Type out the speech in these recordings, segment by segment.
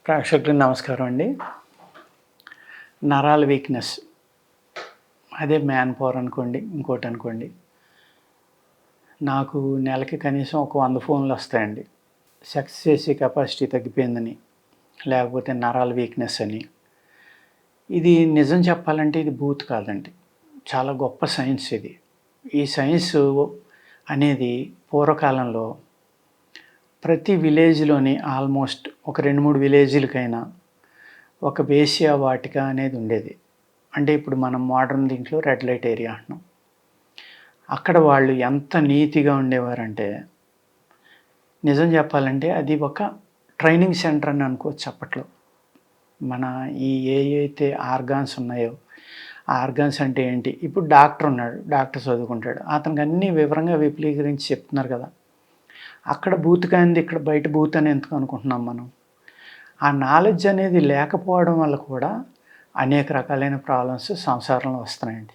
ప్రేక్షకులకు నమస్కారం అండి. నరాల వీక్‌నెస్ అదే మ్యాన్ పవర్ అనుకోండి, ఇంకోటి అనుకోండి. నాకు నెలకి కనీసం ఒక 100 ఫోన్లు వస్తాయండి. సెక్స్ చేసే కెపాసిటీ తగ్గిపోయిందని, లేకపోతే నరాల వీక్‌నెస్ అని. ఇది నిజం చెప్పాలంటే ఇది బూత్ కాదండి. చాలా గొప్ప సైన్స్ ఇది. ఈ సైన్సు అనేది పూర్వకాలంలో ప్రతి విలేజ్‌లోని ఆల్మోస్ట్ ఒక 2, 3 విలేజ్‌లకైనా ఒక వేశ్య వాటిక అనేది ఉండేది. అంటే ఇప్పుడు మనం మోడర్న్ దీంట్లో రెడ్ లైట్ ఏరియా అంటున్నాం. అక్కడ వాళ్ళు ఎంత నీతిగా ఉండేవారంటే, నిజం చెప్పాలంటే అది ఒక ట్రైనింగ్ సెంటర్ అని అనుకోవచ్చు అప్పట్లో. మన ఏయైతే ఆర్గాన్స్ ఉన్నాయో, ఆ ఆర్గాన్స్ అంటే ఏంటి? ఇప్పుడు డాక్టర్ ఉన్నాడు. డాక్టర్ చదువుకుంటాడు. అతనికి అన్నీ వివరంగా విపులీకరించి చెప్తున్నారు కదా! అక్కడ బూత్ కానిది ఇక్కడ బయట బూత్ అని ఎందుకు అనుకుంటున్నాం మనం? ఆ నాలెడ్జ్ అనేది లేకపోవడం వల్ల కూడా అనేక రకాలైన ప్రాబ్లమ్స్ సంసారంలో వస్తున్నాయండి.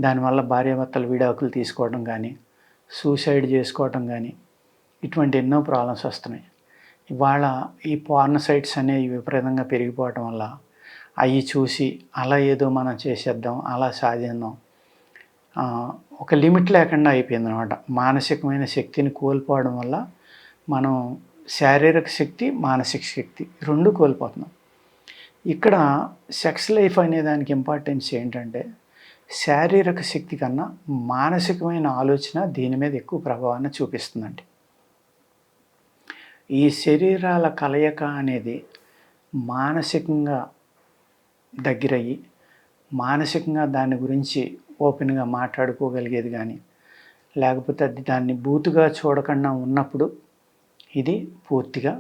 దానివల్ల భార్యాభర్తలు విడాకులు తీసుకోవడం కానీ, సూసైడ్ చేసుకోవడం కానీ, ఇటువంటి ఎన్నో ప్రాబ్లమ్స్ వస్తున్నాయి. ఇవాళ ఈ పోర్న్ సైట్స్ అనేవి విపరీతంగా పెరిగిపోవడం వల్ల అవి చూసి అలా ఏదో మనం చేసేద్దాం, అలా సాధిద్దాం, ఒక లిమిట్ లేకుండా అయిపోయిందనమాట. మానసికమైన శక్తిని కోల్పోవడం వల్ల మనం శారీరక శక్తి, మానసిక శక్తి 2 కోల్పోతున్నాం. ఇక్కడ సెక్స్ లైఫ్ అనే దానికి ఇంపార్టెన్స్ ఏంటంటే, శారీరక శక్తి కన్నా మానసికమైన ఆలోచన దీని మీద ఎక్కువ ప్రభావాన్ని చూపిస్తుందండి. ఈ శరీరాల కలయిక అనేది మానసికంగా దగ్గరయ్యి, మానసికంగా దాని గురించి ఓపెన్‌గా మాట్లాడుకోగలిగేది కానీ, లేకపోతే దాన్ని బూతుగా చూడకుండా ఉన్నప్పుడు ఇది పూర్తిగా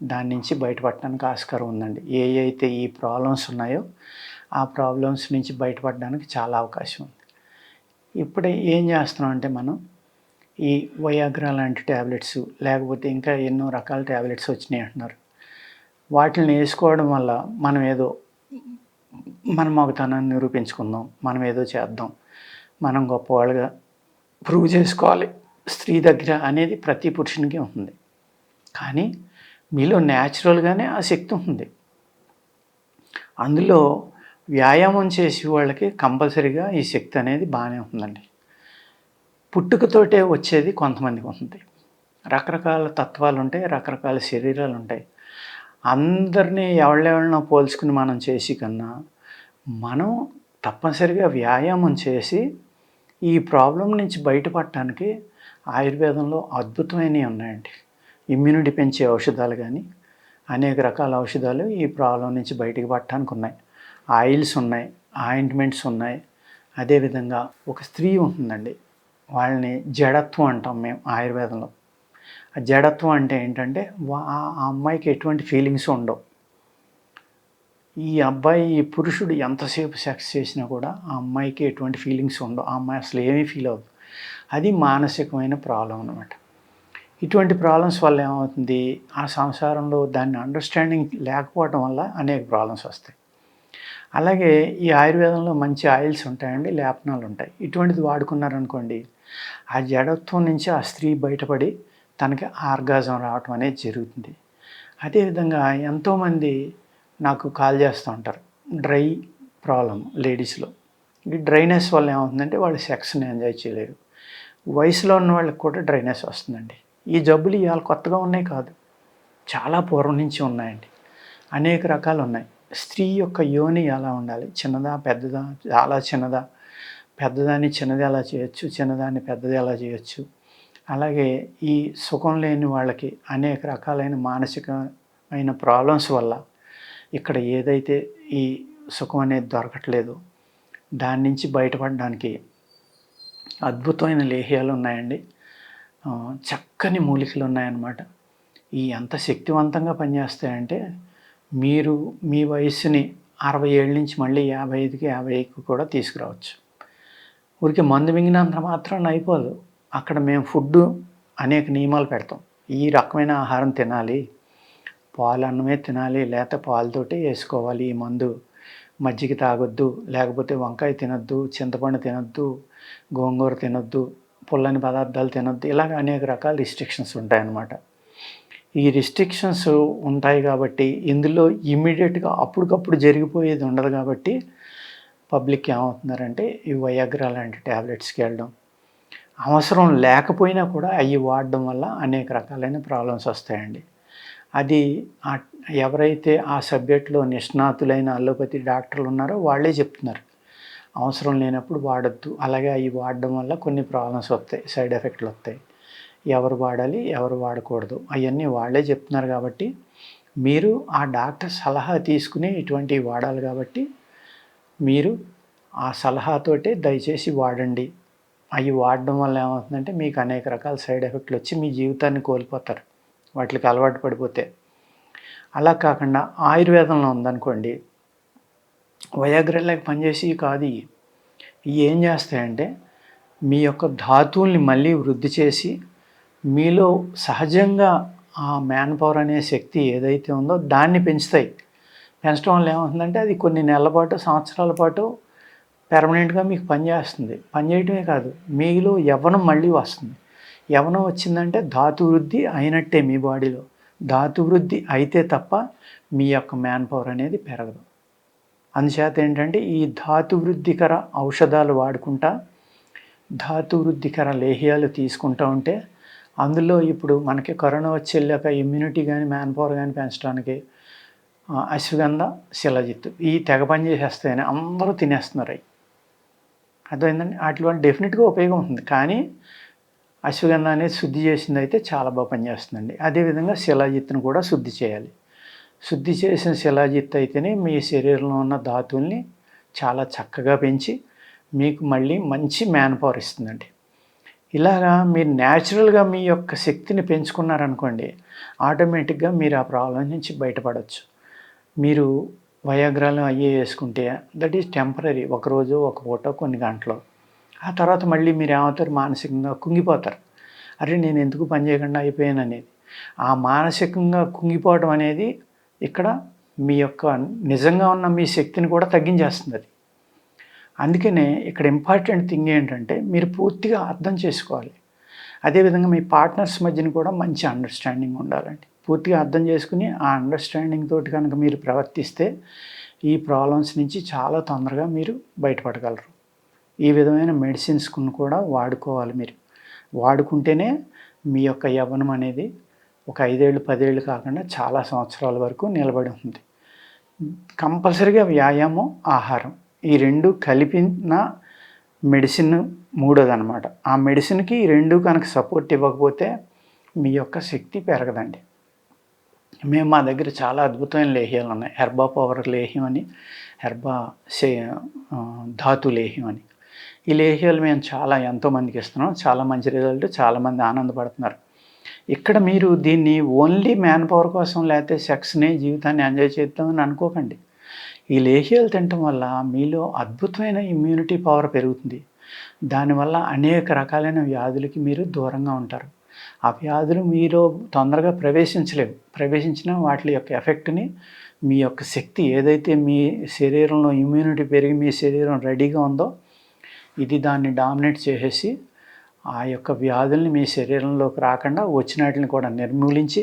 దాని నుంచి బయటపడటానికి ఆస్కారం ఉందండి. ఏయైతే ఈ ప్రాబ్లమ్స్ ఉన్నాయో, ఆ ప్రాబ్లమ్స్ నుంచి బయటపడడానికి చాలా అవకాశం ఉంది. ఇప్పుడు ఏం చేస్తున్నాం అంటే మనం ఈ వయాగ్రా లాంటి ట్యాబ్లెట్స్, లేకపోతే ఇంకా ఎన్నో రకాల ట్యాబ్లెట్స్ వచ్చినాయి అంటున్నారు. వాటిని వేసుకోవడం వల్ల మనం ఏదో మన మగతనాన్ని నిరూపించుకుందాం, మనం ఏదో చేద్దాం, మనం గొప్పవాళ్ళుగా ప్రూవ్ చేసుకోవాలి స్త్రీ దగ్గర అనేది ప్రతి పురుషునికి ఉంటుంది. కానీ మీలో న్యాచురల్‌గానే ఆ శక్తి ఉంటుంది. అందులో వ్యాయామం చేసే వాళ్ళకి కంపల్సరీగా ఈ శక్తి అనేది బాగానే ఉంటుందండి. పుట్టుకతోటే వచ్చేది కొంతమందికి ఉంటుంది. రకరకాల తత్వాలు ఉంటాయి, రకరకాల శరీరాలు ఉంటాయి. అందరినీ ఎవళ్ళెవళ్ళనో పోల్చుకుని మనం చేసి కన్నా, మనం తప్పనిసరిగా వ్యాయామం చేసి ఈ ప్రాబ్లం నుంచి బయటపడటానికి ఆయుర్వేదంలో అద్భుతమైనవి ఉన్నాయండి. ఇమ్యూనిటీ పెంచే ఔషధాలు కానీ, అనేక రకాల ఔషధాలు ఈ ప్రాబ్లం నుంచి బయటికి పడటానికి ఉన్నాయి. ఆయిల్స్ ఉన్నాయి, ఆయింట్మెంట్స్ ఉన్నాయి. అదేవిధంగా ఒక స్త్రీ ఉంటుందండి, వాళ్ళని జడత్వం అంటాం మేము ఆయుర్వేదంలో. ఆ జడత్వం అంటే ఏంటంటే ఆ అమ్మాయికి ఎటువంటి ఫీలింగ్స్ ఉండవు. ఈ పురుషుడు ఎంతసేపు సెక్స్ చేసినా కూడా ఆ అమ్మాయికి ఎటువంటి ఫీలింగ్స్ ఉండవు. ఆ అమ్మాయి అసలు ఏమీ ఫీల్ అవ్వదు. అది మానసికమైన ప్రాబ్లం అనమాట. ఇటువంటి ప్రాబ్లమ్స్ వల్ల ఏమవుతుంది, ఆ సంసారంలో దాన్ని అండర్స్టాండింగ్ లేకపోవడం వల్ల అనేక ప్రాబ్లమ్స్ వస్తాయి. అలాగే ఈ ఆయుర్వేదంలో మంచి ఆయిల్స్ ఉంటాయండి, లేపనాలు ఉంటాయి. ఇటువంటిది వాడుకున్నారనుకోండి, ఆ జడత్వం నుంచి ఆ స్త్రీ బయటపడి తనకి ఆర్గాజం రావటం అనేది జరుగుతుంది. అదేవిధంగా ఎంతోమంది నాకు కాల్ చేస్తూ ఉంటారు, డ్రై ప్రాబ్లం లేడీస్లో. ఈ డ్రైనెస్ వల్ల ఏమవుతుందంటే వాళ్ళు సెక్స్ని ఎంజాయ్ చేయలేరు. వయసులో ఉన్న వాళ్ళకి కూడా డ్రైనెస్ వస్తుందండి. ఈ జబ్బులు ఇవాళ కొత్తగా ఉన్నాయి కాదు, చాలా పూర్వం నుంచి ఉన్నాయండి. అనేక రకాలు ఉన్నాయి. స్త్రీ యొక్క యోని ఎలా ఉండాలి, చిన్నదా పెద్దదా, చాలా చిన్నదా, పెద్దదాన్ని చిన్నది ఎలా చేయొచ్చు, చిన్నదాన్ని పెద్దది ఎలా చేయొచ్చు. అలాగే ఈ సుఖం లేని వాళ్ళకి అనేక రకాలైన మానసికమైన ప్రాబ్లమ్స్ వల్ల ఇక్కడ ఏదైతే ఈ సుఖం అనేది దొరకట్లేదో దాని నుంచి బయటపడడానికి అద్భుతమైన లేహ్యాలు ఉన్నాయండి. చక్కని మూలికలు ఉన్నాయన్నమాట. ఈ ఎంత శక్తివంతంగా పనిచేస్తాయంటే, మీరు మీ వయస్సుని 60 ఏళ్ళ నుంచి మళ్ళీ 55కి 50కి కూడా తీసుకురావచ్చు. ఊరికే మందు మింగినంత మాత్రాన అయిపోదు. అక్కడ మేము ఫుడ్డు అనేక నియమాలు పెడతాం. ఈ రకమైన ఆహారం తినాలి, పాలు అన్నమే తినాలి, లేకపోతే పాలతోటి వేసుకోవాలి ఈ మందు, మజ్జిగ తాగొద్దు, లేకపోతే వంకాయ తినొద్దు, చింతపండు తినొద్దు, గోంగూర తినొద్దు, పుల్లని పదార్థాలు తినొద్దు, ఇలాగ అనేక రకాల రిస్ట్రిక్షన్స్ ఉంటాయన్నమాట. ఈ రిస్ట్రిక్షన్స్ ఉంటాయి కాబట్టి ఇందులో ఇమ్మీడియట్గా అప్పటికప్పుడు జరిగిపోయేది ఉండదు కాబట్టి పబ్లిక్ ఏమవుతున్నారంటే ఈ వయాగ్రా లాంటి ట్యాబ్లెట్స్కి వెళ్ళడం, అవసరం లేకపోయినా కూడా అవి వాడడం వల్ల అనేక రకాలైన ప్రాబ్లమ్స్ వస్తాయండి. అది ఎవరైతే ఆ సబ్జెక్ట్లో నిష్ణాతులైన అలోపతి డాక్టర్లు ఉన్నారో వాళ్ళే చెప్తున్నారు, అవసరం లేనప్పుడు వాడొద్దు. అలాగే అవి వాడడం వల్ల కొన్ని ప్రాబ్లమ్స్ వస్తాయి, సైడ్ ఎఫెక్ట్లు వస్తాయి. ఎవరు వాడాలి, ఎవరు వాడకూడదు అవన్నీ వాళ్ళే చెప్తున్నారు కాబట్టి మీరు ఆ డాక్టర్ సలహా తీసుకుని ఇటువంటివి వాడాలి కాబట్టి మీరు ఆ సలహాతోటే దయచేసి వాడండి. అవి వాడడం వల్ల ఏమవుతుందంటే మీకు అనేక రకాల సైడ్ ఎఫెక్ట్లు వచ్చి మీ జీవితాన్ని కోల్పోతారు వాటికి అలవాటు పడిపోతే. అలా కాకుండా ఆయుర్వేదంలో ఉందనుకోండి, వయాగ్రాలకు పనిచేసి కాదు ఇవి. ఏం చేస్తాయంటే మీ యొక్క ధాతువుల్ని మళ్ళీ వృద్ధి చేసి మీలో సహజంగా ఆ మ్యాన్ పవర్ అనే శక్తి ఏదైతే ఉందో దాన్ని పెంచుతాయి. పెంచడం వల్ల ఏమవుతుందంటే అది కొన్ని నెలల పాటు, సంవత్సరాల పాటు పెర్మనెంట్గా మీకు పనిచేస్తుంది. పనిచేయటమే కాదు, మీలో యవ్వనం మళ్ళీ వస్తుంది. యవ్వనం వచ్చిందంటే ధాతు వృద్ధి అయినట్టే మీ బాడీలో. ధాతు వృద్ధి అయితే తప్ప మీ యొక్క మ్యాన్ పవర్ అనేది పెరగదు. అందుచేత ఏంటంటే ఈ ధాతు వృద్ధికర ఔషధాలు వాడుకుంటా, ధాతు వృద్ధికర లేహ్యాలు తీసుకుంటూ ఉంటే అందులో ఇప్పుడు మనకి కరోనా వచ్చి వెళ్ళాక ఇమ్యూనిటీ కానీ మ్యాన్ పవర్ కానీ పెంచడానికి అశ్వగంధ, శిలాజిత్తు ఈ తెగ పని చేసేస్తాయని అందరూ తినేస్తున్నారు. అవి అర్థమైందండి. వాటి వల్ల డెఫినెట్గా ఉపయోగం ఉంటుంది, కానీ అశ్వగంధ అనేది శుద్ధి చేసింది అయితే చాలా బాగా పనిచేస్తుందండి. అదేవిధంగా శిలాజిత్తును కూడా శుద్ధి చేయాలి. శుద్ధి చేసిన శిలాజిత్ అయితేనే మీ శరీరంలో ఉన్న ధాతువుల్ని చాలా చక్కగా పెంచి మీకు మళ్ళీ మంచి మ్యాన్ పవర్ ఇస్తుందండి. ఇలాగా మీరు న్యాచురల్గా మీ యొక్క శక్తిని పెంచుకున్నారనుకోండి, ఆటోమేటిక్గా మీరు ఆ ప్రాబ్లం నుంచి బయటపడవచ్చు. మీరు వయాగ్రాలు అయ్యే వేసుకుంటే దట్ ఈజ్ టెంపరీ, ఒకరోజు ఒక పూట కొన్ని గంటలు. ఆ తర్వాత మళ్ళీ మీరు ఏమవుతారు, మానసికంగా కుంగిపోతారు. అరే నేను ఎందుకు పని చేయకుండా అయిపోయాను అనేది. ఆ మానసికంగా కుంగిపోవడం అనేది ఇక్కడ మీ యొక్క నిజంగా ఉన్న మీ శక్తిని కూడా తగ్గించేస్తుంది అది. అందుకనే ఇక్కడ ఇంపార్టెంట్ థింగ్ ఏంటంటే మీరు పూర్తిగా అర్థం చేసుకోవాలి. అదేవిధంగా మీ పార్ట్నర్స్ మధ్యన కూడా మంచి అండర్స్టాండింగ్ ఉండాలండి. పూర్తిగా అర్థం చేసుకుని ఆ అండర్స్టాండింగ్ తోటి కనుక మీరు ప్రవర్తిస్తే ఈ ప్రాబ్లమ్స్ నుంచి చాలా తొందరగా మీరు బయటపడగలరు. ఈ విధమైన మెడిసిన్స్ను కూడా వాడుకోవాలి. మీరు వాడుకుంటేనే మీ యొక్క యవ్వనం అనేది ఒక 5 ఏళ్ళు 10 ఏళ్ళు కాకుండా చాలా సంవత్సరాల వరకు నిలబడి ఉంది. కంపల్సరీగా వ్యాయామం, ఆహారం ఈ రెండు కలిపిన మెడిసిన్ మూడోదనమాట. ఆ మెడిసిన్కి ఈ రెండు కనుక సపోర్ట్ ఇవ్వకపోతే మీ యొక్క శక్తి పెరగదండి. మా దగ్గర చాలా అద్భుతమైన లేహ్యాలు ఉన్నాయి. హెర్బా పవర్ లేహ్యం అని, హెర్బా ధాతు లేహ్యం అని. ఈ లేహ్యాలు మేము ఎంతోమందికి ఇస్తున్నాం. చాలా మంచి రిజల్ట్, చాలామంది ఆనందపడుతున్నారు. ఇక్కడ మీరు దీన్ని ఓన్లీ మ్యాన్ పవర్ కోసం లేకపోతే సెక్స్ని, జీవితాన్ని ఎంజాయ్ చేద్దామని అనుకోకండి. ఈ లేహ్యాలు తినటం వల్ల మీలో అద్భుతమైన ఇమ్యూనిటీ పవర్ పెరుగుతుంది. దానివల్ల అనేక రకాలైన వ్యాధులకి మీరు దూరంగా ఉంటారు. ఆ వ్యాధులు మీలో తొందరగా ప్రవేశించలేవు. ప్రవేశించిన వాటి యొక్క ఎఫెక్ట్ని మీ యొక్క శక్తి ఏదైతే మీ శరీరంలో ఇమ్యూనిటీ పెరిగి మీ శరీరం రెడీగా ఉందో ఇది దాన్ని డామినేట్ చేసేసి ఆ యొక్క వ్యాధుల్ని మీ శరీరంలోకి రాకుండా వచ్చిన వాటిని కూడా నిర్మూలించి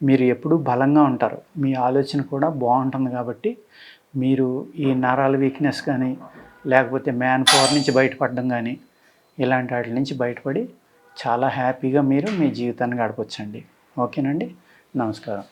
మీరు ఎప్పుడూ బలంగా ఉంటారు. మీ ఆలోచన కూడా బాగుంటుంది కాబట్టి మీరు ఈ నరాల వీక్నెస్ కానీ లేకపోతే మ్యాన్ పవర్ నుంచి బయటపడడం కానీ ఇలాంటి వాటి నుంచి బయటపడి చాలా హ్యాపీగా మీరు మీ జీవితాన్ని గడపవచ్చండి. ఓకేనండి, నమస్కారం.